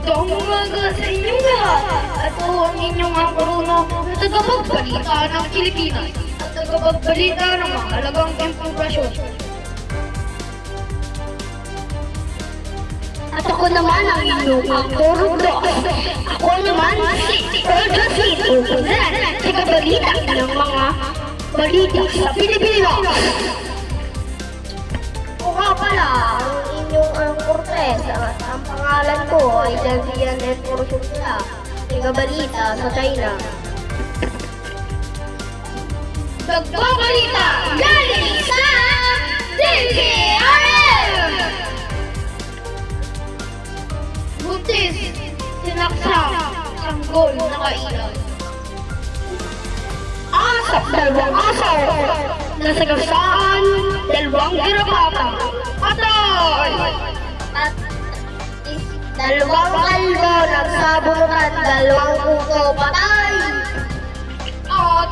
Magandang umaga sa inyong lahat. Ito ang inyong angkorono na tagapagbalita ng Pilipinas at tagapagbalita ng mahalagang impormasyon. At ako naman ang inyong angkorono. Ako naman si Erdosin Upunan, tagapagbalita ng mga balita sa Pilipinas. O nga pala, ang inyong angkores at ang pangalan ko ay Javian Enforcula, tagabalita sa China. Nagbabalita galing sa DZRM! Buntis, sinaksak, sanggol, nakailan. Asap, dalawang asaw, nasagasaan, dalawang girapata, atay! At dalawang kalbo, nagsabunutan, dalawang kuko, patay! At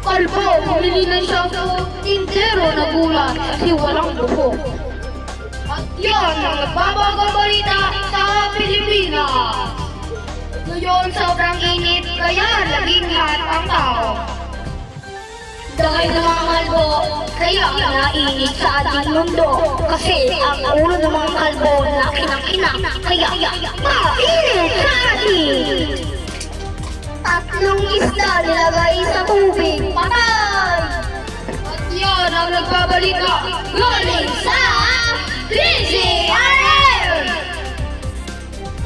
kalbo, humilinan siya sa tintero na gulat kasi walang buhok. At yan ang nagbabagang balita sa Pilipinas. Ngayon sobrang init, kaya naging hot ang tao. Dahil ng mga kalbo, kaya nainit sa ating mundo. Kasi ang ulo ng mga kalbo na kinang-kinang, kaya mainit sa atin. Tatlong isda nilagay sa tubig, patay! At yan ang nagbabalita galing sa DZRM!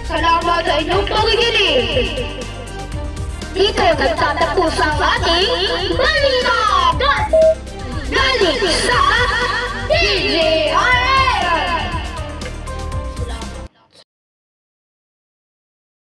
Salamat sa inyong pakikinig! Dito nagtatapos ang ating balita!